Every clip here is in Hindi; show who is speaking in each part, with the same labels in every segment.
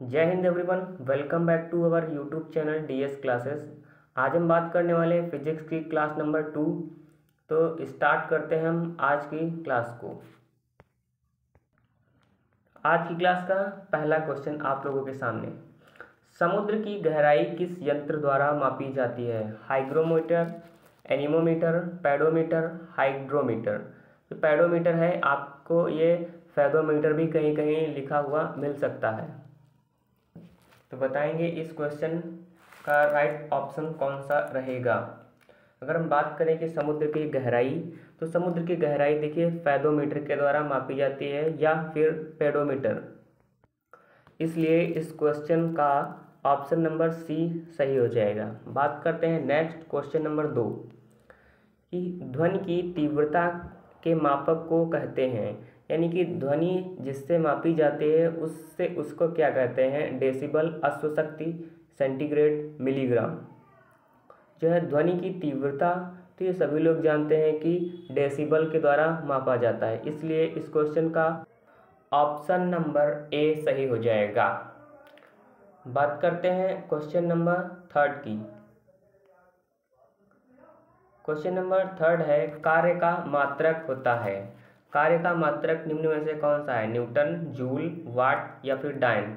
Speaker 1: जय Hind everyone, welcome back to our YouTube channel DS classes. आज हम बात करने वाले हैं फिजिक्स की क्लास नंबर 2। तो स्टार्ट करते हैं हम आज की क्लास को। आज की क्लास का पहला क्वेश्चन आप लोगों के सामने, समुद्र की गहराई किस यंत्र द्वारा मापी जाती है? Hygrometer, anemometer, pedometer, hydrometer. जो पेडोमीटर है, आपको ये फेदोमीटर भी कहीं कहीं लिखा हुआ मिल सकता है। तो बताएंगे इस क्वेश्चन का राइट ऑप्शन कौन सा रहेगा। अगर हम बात करें कि समुद्र की गहराई, तो समुद्र की गहराई देखिए फेदोमीटर के द्वारा मापी जाती है या फिर पेडोमीटर, इसलिए इस क्वेश्चन का ऑप्शन नंबर सी सही हो जाएगा। बात करते हैं नेक्स्ट क्वेश्चन नंबर 2 कि ध्वनि की तीव्रता के मापक को कहते हैं, यानी कि ध्वनि जिससे मापी जाती है उसको क्या कहते हैं? डेसिबल, अश्वशक्ति, सेंटीग्रेड, मिलीग्राम। जो है ध्वनि की तीव्रता, तो ये सभी लोग जानते हैं कि डेसिबल के द्वारा मापा जाता है, इसलिए इस क्वेश्चन का ऑप्शन नंबर ए सही हो जाएगा। बात करते हैं क्वेश्चन नंबर 3 की। क्वेश्चन नंबर 3 है, कार्य का मात्रक होता है। कार्य का मात्रक निम्न में से कौन सा है? न्यूटन, जूल, वाट या फिर डायन।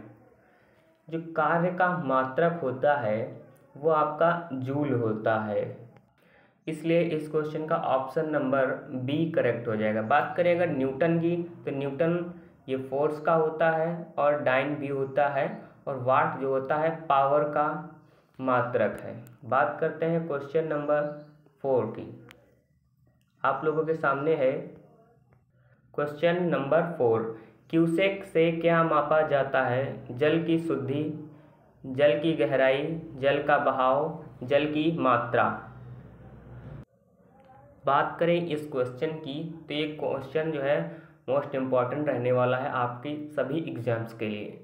Speaker 1: जो कार्य का मात्रक होता है वो आपका जूल होता है, इसलिए इस क्वेश्चन का ऑप्शन नंबर बी करेक्ट हो जाएगा। बात करें अगर न्यूटन की, तो न्यूटन ये फोर्स का होता है और डाइन भी होता है, और वाट जो होता है पावर का मात्रक है। बात करते हैं क्वेश्चन नंबर 4 की। आप लोगों के सामने है क्वेश्चन नंबर 4, क्यूसेक से क्या मापा जाता है? जल की शुद्धि, जल की गहराई, जल का बहाव, जल की मात्रा। बात करें इस क्वेश्चन की, तो ये क्वेश्चन जो है मोस्ट इम्पॉर्टेंट रहने वाला है आपकी सभी एग्जाम्स के लिए,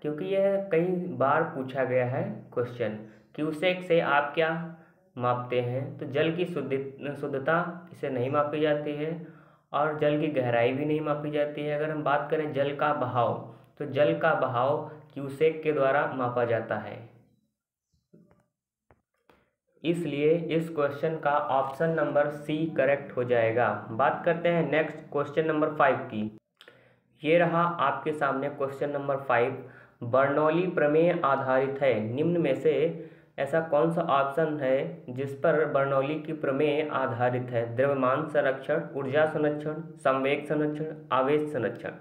Speaker 1: क्योंकि यह कई बार पूछा गया है क्वेश्चन। क्यूसेक से आप क्या मापते हैं? तो जल की शुद्धता इसे नहीं मापी जाती है, और जल की गहराई भी नहीं मापी जाती है। अगर हम बात करें जल का बहाव, तो जल का बहाव क्यूसेक के द्वारा मापा जाता है, इसलिए इस क्वेश्चन का ऑप्शन नंबर सी करेक्ट हो जाएगा। बात करते हैं नेक्स्ट क्वेश्चन नंबर 5 की। ये रहा आपके सामने क्वेश्चन नंबर 5, बर्नौली प्रमेय आधारित है। निम्न में से ऐसा कौन सा ऑप्शन है जिस पर बर्नौली की प्रमेय आधारित है? द्रव्यमान संरक्षण, ऊर्जा संरक्षण, संवेग संरक्षण, आवेश संरक्षण।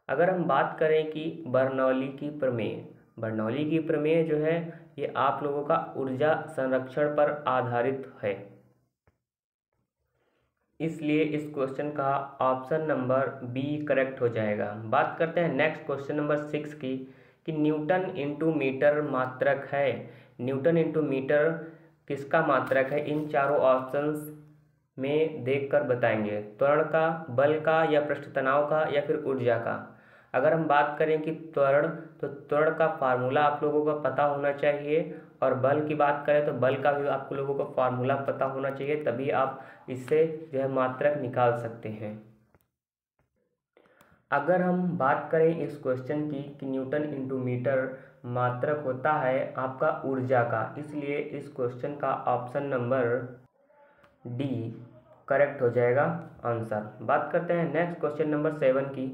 Speaker 1: अगर हम बात करें कि बर्नौली की प्रमेय जो है ये आप लोगों का ऊर्जा संरक्षण पर आधारित है, इसलिए इस क्वेश्चन का ऑप्शन नंबर बी करेक्ट हो जाएगा। बात करते हैं नेक्स्ट क्वेश्चन नंबर 6 की कि न्यूटन इंटू मीटर मात्रक है। न्यूटन इंटू मीटर किसका मात्रक है? इन चारों ऑप्शंस में देखकर बताएंगे। त्वरण का, बल का, या पृष्ठ तनाव का, या फिर ऊर्जा का। अगर हम बात करें कि त्वरण, तो त्वरण का फार्मूला आप लोगों को पता होना चाहिए, और बल की बात करें तो बल का भी आप लोगों को फार्मूला पता होना चाहिए, तभी आप इससे जो है मात्रक निकाल सकते हैं। अगर हम बात करें इस क्वेश्चन की कि न्यूटन इंटू मीटर मात्रक होता है आपका ऊर्जा का, इसलिए इस क्वेश्चन का ऑप्शन नंबर डी करेक्ट हो जाएगा आंसर। बात करते हैं नेक्स्ट क्वेश्चन नंबर 7 की।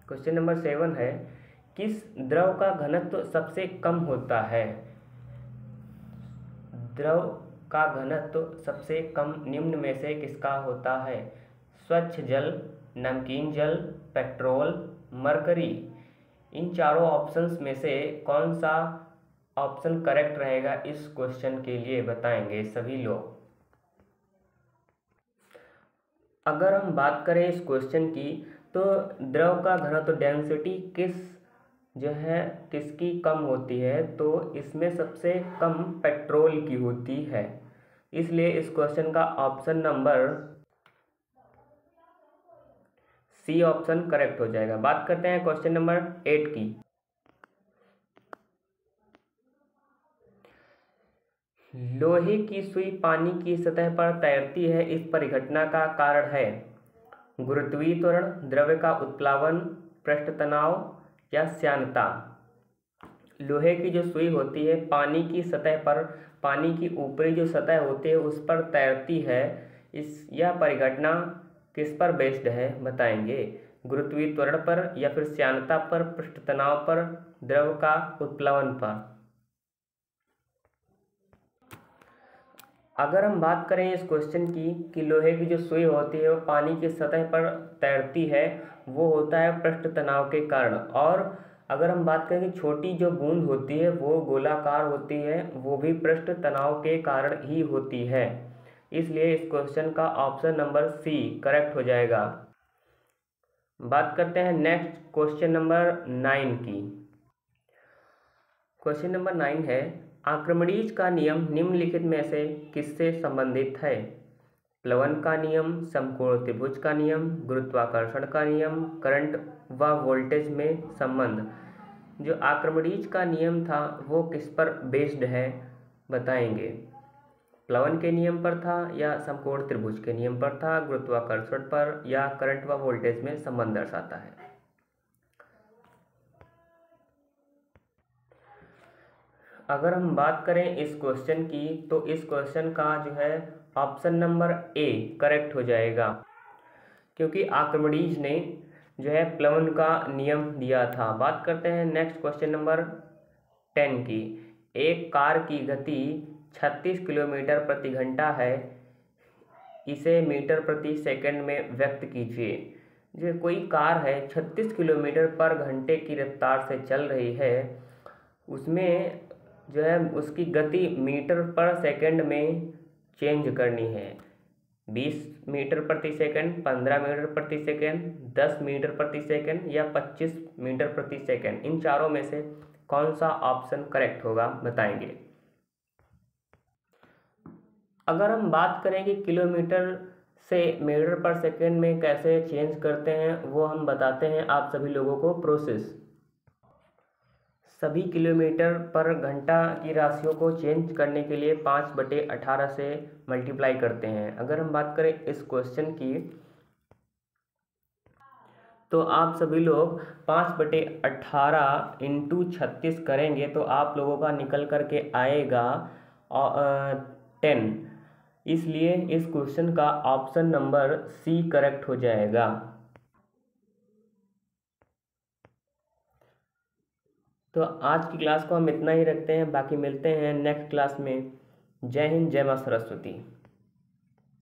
Speaker 1: क्वेश्चन नंबर 7 है, किस द्रव का घनत्व सबसे कम होता है? द्रव का घनत्व सबसे कम निम्न में से किसका होता है? स्वच्छ जल, नमकीन जल, पेट्रोल, मरकरी। इन चारों ऑप्शंस में से कौन सा ऑप्शन करेक्ट रहेगा इस क्वेश्चन के लिए बताएंगे सभी लोग। अगर हम बात करें इस क्वेश्चन की, तो द्रव का घनत्व डेंसिटी किसकी कम होती है? तो इसमें सबसे कम पेट्रोल की होती है, इसलिए इस क्वेश्चन का option number C option correct हो जाएगा। बात करते हैं क्वेश्चन नंबर 8 की। लोहे की सुई पानी की सतह पर तैरती है, इस परिघटना का कारण है गुरुत्वीय त्वरण, द्रव्य का उत्प्लावन, पृष्ठ तनाव या श्यानता। लोहे की जो सुई होती है पानी की सतह पर, पानी की ऊपरी जो सतह होती है उस पर तैरती है। यह परिघटना किस पर बेस्ड है बताएंगे? गुरुत्वीय त्वरण पर या फिर श्यानता पर, पृष्ठ तनाव पर, द्रव का उत्प्लवन पर। अगर हम बात करें इस क्वेश्चन की कि लोहे की जो सुई होती है वो पानी की सतह पर तैरती है, वो होता है पृष्ठ तनाव के कारण। और अगर हम बात करें कि छोटी जो बूंद होती है वो गोलाकार होती है, वो भी पृष्ठ तनाव के कारण ही होती है। इसलिए इस क्वेश्चन का ऑप्शन नंबर सी करेक्ट हो जाएगा। बात करते हैं नेक्स्ट क्वेश्चन नंबर 9 की। क्वेश्चन नंबर 9 है, आर्किमिडीज का नियम निम्नलिखित में से किससे संबंधित है? प्लवन का नियम, समकोण त्रिभुज का नियम, गुरुत्वाकर्षण का नियम, करंट व वोल्टेज में संबंध। जो आर्किमिडीज का नियम था वो किस पर बेस्ड है बताएंगे? प्लवन के नियम पर था या समकोण त्रिभुज के नियम पर था, गुरुत्वाकर्षण पर, या करंट व वोल्टेज में संबंध दर्शाता है? अगर हम बात करें इस क्वेश्चन की तो इस क्वेश्चन का जो है ऑप्शन नंबर ए करेक्ट हो जाएगा, क्योंकि आर्किमिडीज ने जो है प्लवन का नियम दिया था। बात करते हैं नेक्स्ट क्वेश्चन नंबर 10 की। एक कार की गति 36 किलोमीटर प्रति घंटा है, इसे मीटर प्रति सेकंड में व्यक्त कीजिए। जो कोई कार है 36 किलोमीटर पर घंटे की रफ्तार से चल रही है, उसमें जो है उसकी गति मीटर पर सेकंड में चेंज करनी है। 20 मीटर प्रति सेकंड, 15 मीटर प्रति सेकंड, 10 मीटर प्रति सेकंड या 25 मीटर प्रति सेकंड। इन चारों में से कौन सा ऑप्शन करेक्ट होगा बताएंगे? अगर हम बात करें कि किलोमीटर से मीटर पर सेकंड में कैसे चेंज करते हैं, वो हम बताते हैं आप सभी लोगों को प्रोसेस। सभी किलोमीटर पर घंटा की राशियों को चेंज करने के लिए 5/18 से मल्टीप्लाई करते हैं। अगर हम बात करें इस क्वेश्चन की तो आप सभी लोग 5/18 इंटू 36 करेंगे तो आप लोगों का निकल करके आएगा 10। इसलिए इस क्वेश्चन का ऑप्शन नंबर सी करेक्ट हो जाएगा। तो आज की क्लास को हम इतना ही रखते हैं, बाकी मिलते हैं नेक्स्ट क्लास में। जय हिंद, जय मां सरस्वती।